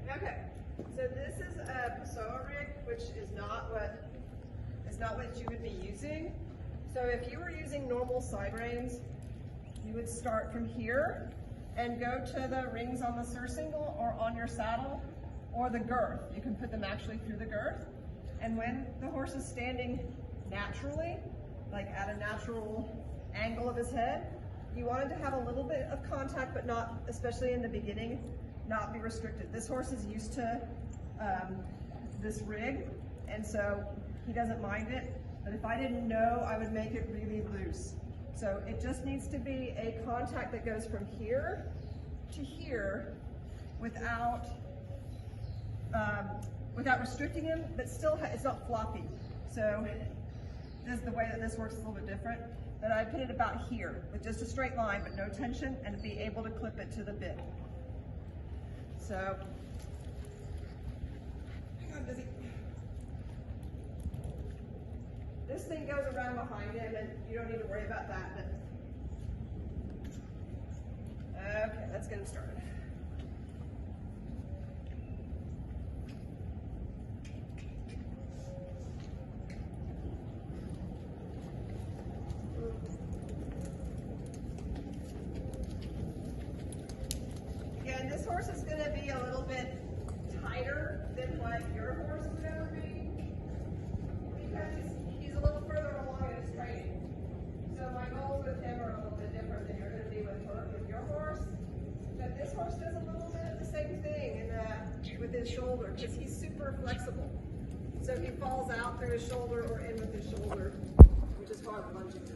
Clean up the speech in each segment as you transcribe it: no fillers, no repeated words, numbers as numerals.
Okay, so this is a Pessoa rig, which is not what you would be using. So if you were using normal side reins, you would start from here and go to the rings on the surcingle or on your saddle or the girth. You can put them actually through the girth. And when the horse is standing naturally, like at a natural angle of his head, you wanted to have a little bit of contact, but not, especially in the beginning, not be restricted. This horse is used to this rig, and so he doesn't mind it. But if I didn't know, I would make it really loose. So it just needs to be a contact that goes from here to here without restricting him, but still it's not floppy. So this is the way that this works is a little bit different. But I put it about here with just a straight line, but no tension, and be able to clip it to the bit. So, hang on, Busy. This thing goes around behind him, and you don't need to worry about that. Okay, let's get him started. Again, this horse is going to be a little bit tighter than what your horse is going to be, because he's a little further along in his training. So my goals with him are a little bit different than you're going to be with your horse. But this horse does a little bit of the same thing with his shoulder, because he's super flexible. So he falls out through his shoulder or in with his shoulder, which is hard lunging today.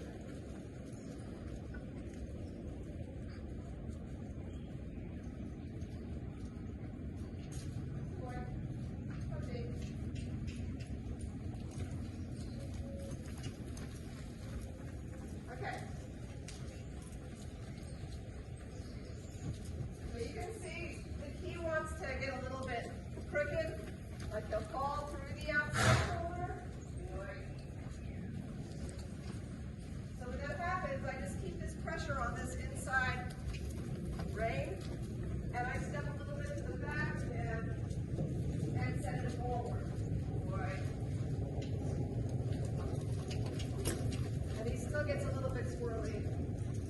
Like they'll fall through the outside shoulder. So when that happens, I just keep this pressure on this inside rein, and I step a little bit to the back and send it forward. And he still gets a little bit swirly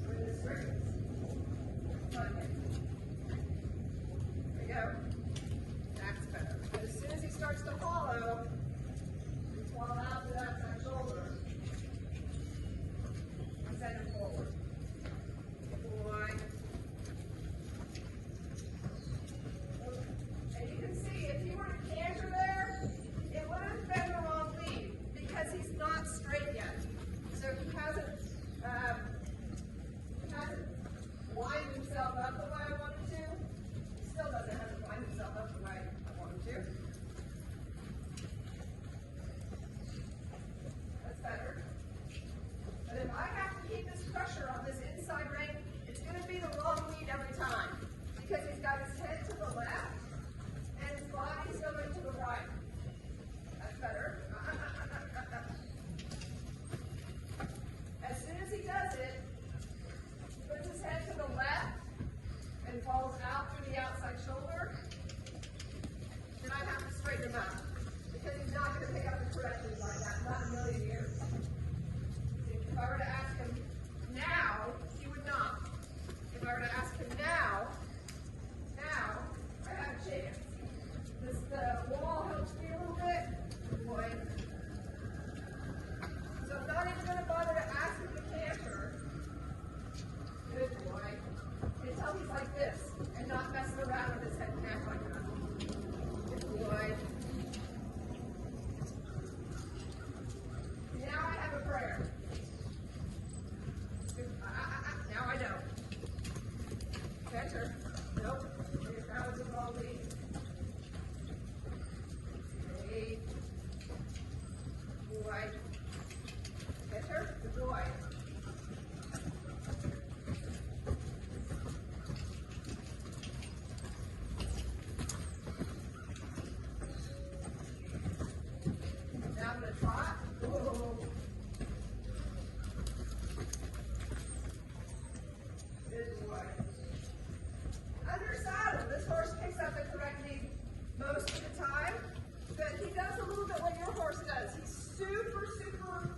when this straightens. There we go. That's better. But as soon as he starts to follow, you swallow out to that side shoulder and send him forward. Boy. And you can see if he were to canter there, it would have been the wrong lead because he's not straight yet. So he hasn't lined himself up the way I want him to. He still doesn't have to line himself up the way I want him to. That's better. But if I have to keep this pressure on this inside rein, it's going to be the wrong lead every time because he's got his head to the left and his body's going to the right. That's better. As soon as he does it, he puts his head to the left and falls out through the outside shoulder, then I have to straighten him out because he's not going to pick up the correct lead like that, not in a million years. If I were to ask him now, he would not. If I were to ask him now, I most of the time, but he does a little bit what your horse does. He's super, super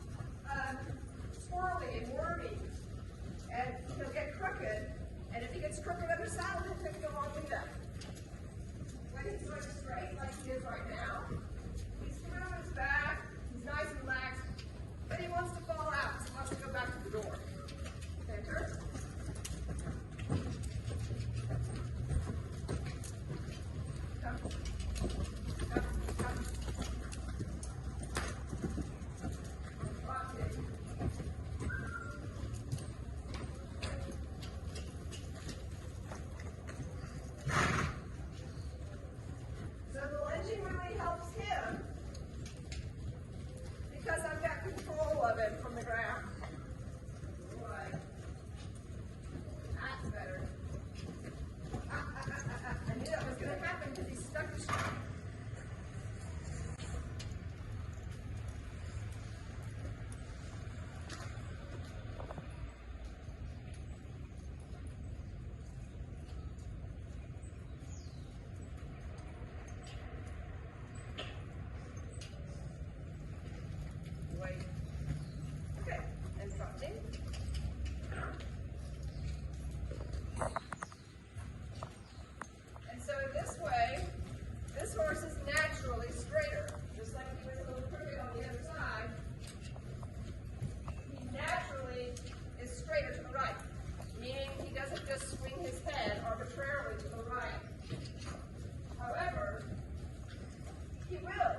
squirrely and wormy, and he'll get crooked, and if he gets crooked under saddle, he'll take the wrong lead up. When he's going straight, like he is right now, he's coming on his back, he's nice and relaxed, but he wants to fall out, so he wants to go back to the door. Enter. Come. Come. Come. Lock it. So the lunging really helps him because I've got control of him from the ground. Like, that's better. I knew that was going to happen because he stuck his Wait. Okay, and trotting. And so this way, this horse is naturally straighter. Just like he was a little crooked on the other side, he naturally is straighter to the right, meaning he doesn't just swing his head arbitrarily to the right. However, he will.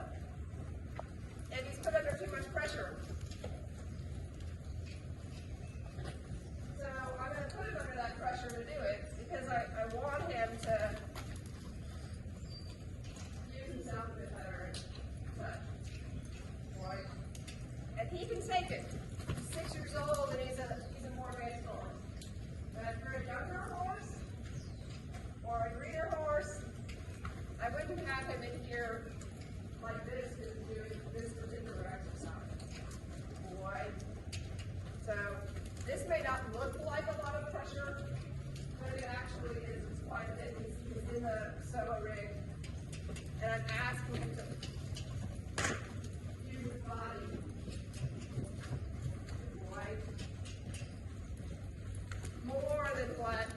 And he's put under too much pressure. So I'm going to put him under that pressure to do it because I want him to use himself a bit better. Right. And he can take it. He's 6 years old and he's a more advanced horse. But for a younger horse or a breeder horse, I wouldn't have him in here like this is doing this particular exercise. Right? So this may not look like a lot of pressure, but it actually is. It's quite a bit. He's in the solo rig, and I'm asking him to use his body. Right? More than what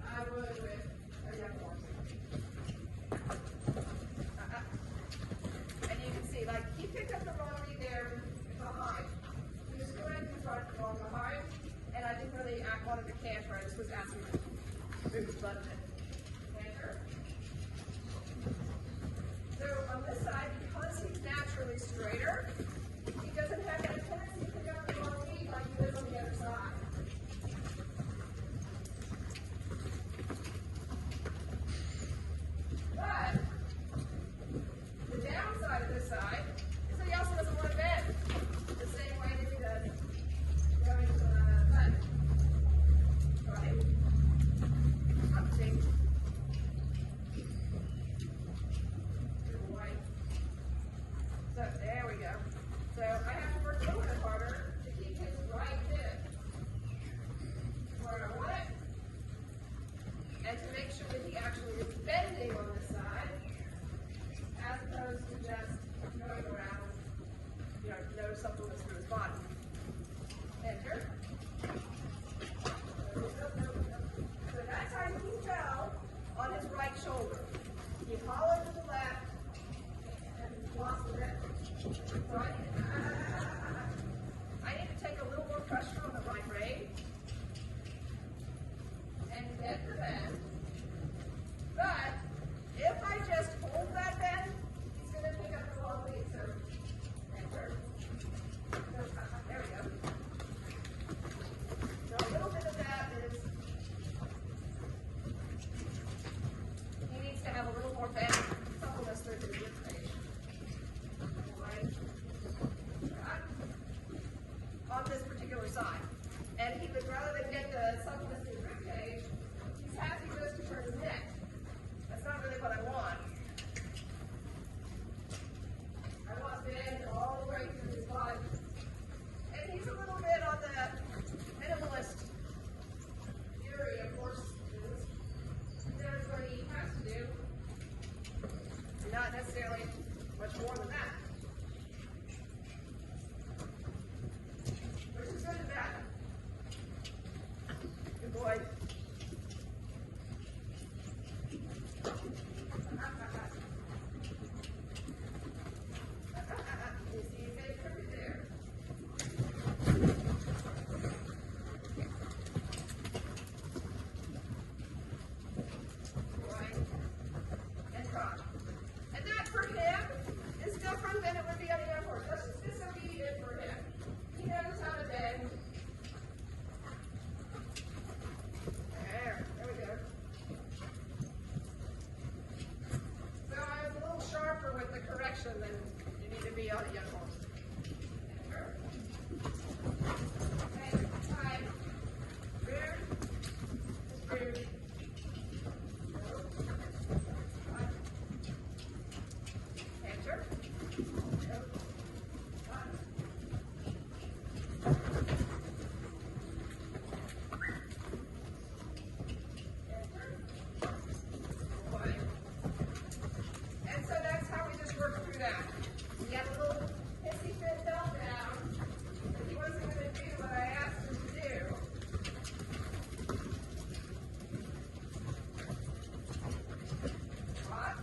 I would with a young horse. And you can see, like, he picked up the wrong lead there behind. He was going in front, wrong behind, and I didn't really want him to canter. I just was asking him to move his butt a bit. Canter. So on this side, because he's naturally straighter, he doesn't have that tendency to pick up the wrong lead like he does on the other side. But the downside of this side is that he also doesn't want to bend the same way that he does going to the left. Right? Touching. Right. So there we go. So I have to work a little bit harder to keep his right hip where I want it, and to make sure that he actually is bending on this side, as opposed to just going around, no suppleness through his body. Enter. So that time he fell on his right shoulder. He hollowed to the left and lost the grip. So I need to take a little more pressure on the right rein and bend the bend. But if I just hold that bend, he's going to pick up the wrong lead. So enter. more than that. Which is good and bad. Good boy. You see his head crooked there. Right. And trot. And that for him is different than it would be on a young horse. That's just disobedient for him. He knows how to bend. There we go. So I was a little sharper with the correction than you need to be on a young horse. Okay, time. Rear. Rear. Enter. And so that's how we just work through that. He had a little hissy fit meltdown, but he wasn't going to do what I asked him to do. Hot.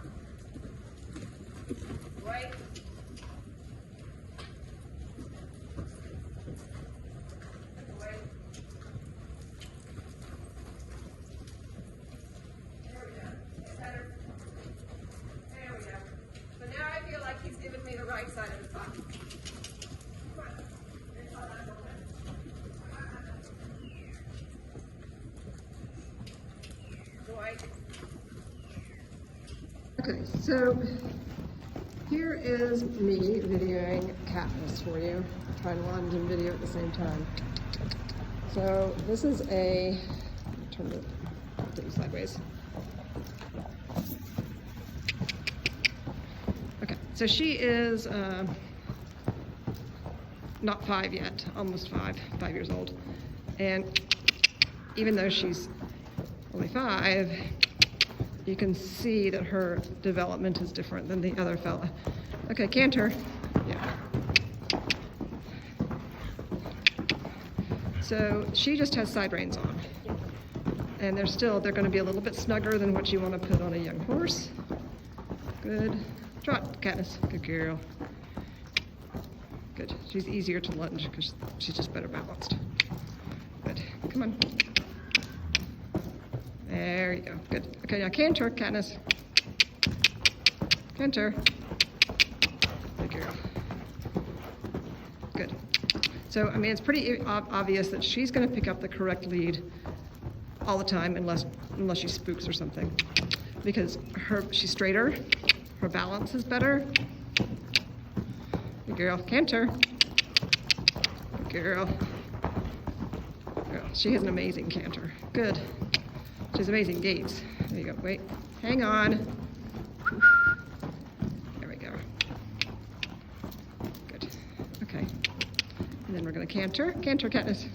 Wait. Wait. There we go. It's better. There we go. So now I feel like he's giving me the right side of the body. Come on. Here's how that's open. Boy. Okay, so here is me videoing Katniss for you, trying to lunge and video at the same time. So this is a, turn it sideways. Okay, so she is not 5 yet, almost 5 years old. And even though she's only 5, you can see that her development is different than the other fella. Okay, canter. Yeah. So she just has side reins on. And they're going to be a little bit snugger than what you want to put on a young horse. Good. Trot, Katniss. Good girl. Good. She's easier to lunge because she's just better balanced. Good. Come on. There you go. Good. Okay, now canter, Katniss. Canter. Good girl. Good. So, I mean, it's pretty obvious that she's going to pick up the correct lead all the time unless she spooks or something. Because she's straighter, her balance is better. Good girl. Canter. Good girl. Girl. She has an amazing canter. Good. She has amazing gaits. There you go. Wait. Hang on. There we go. Good. Okay. And then we're going to canter. Canter, Katniss.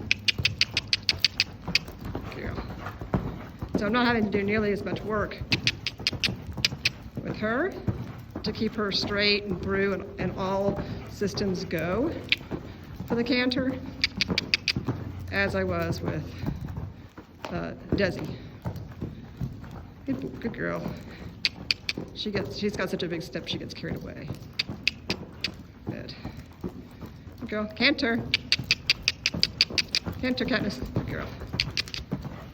Girl. So I'm not having to do nearly as much work with her to keep her straight and through and all systems go for the canter as I was with Desi. Good girl. She's got such a big step, she gets carried away. Good. Good girl. Canter. Canter, Katniss. Good girl.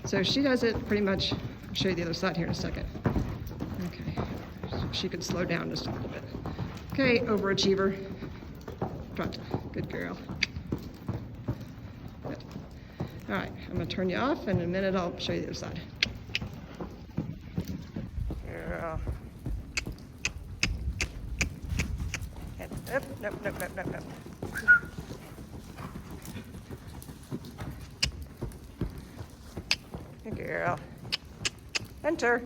So she does it pretty much. I'll show you the other side here in a second. Okay. She could slow down just a little bit. Okay, overachiever. Trot. Good girl. Good. All right, I'm going to turn you off, and in a minute I'll show you the other side. Girl. Nope. Good girl. Enter.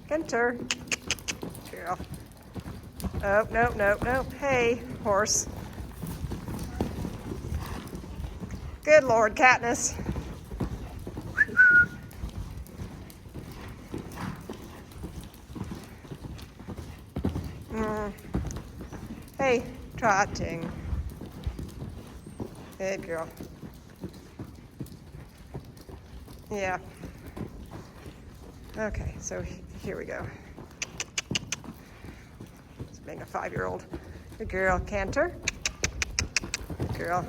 Enter. Girl. Oh, no. Hey, horse. Good Lord, Katniss. Hey, trotting. Good girl. Yeah. Okay, so here we go. It's being a 5-year-old. Good girl. Canter. Good girl.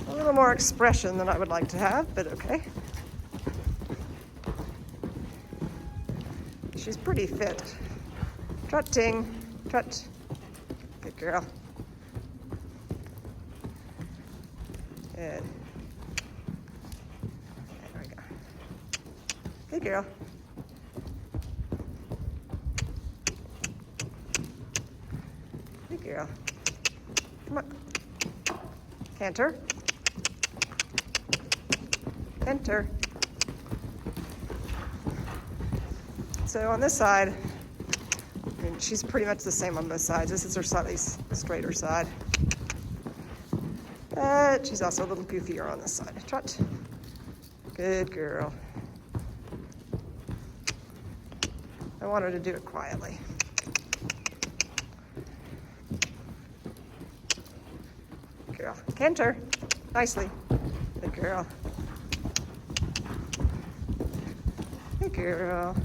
A little more expression than I would like to have, but okay. She's pretty fit. Trotting. Trot. Good girl. Good. There we go. Good girl. Good girl. Come on. Canter. Canter. So on this side, I mean, she's pretty much the same on both sides. This is her slightly straighter side. But she's also a little goofier on this side. Trot. Good girl. I want her to do it quietly. Good girl. Canter. Nicely. Good girl. Good girl.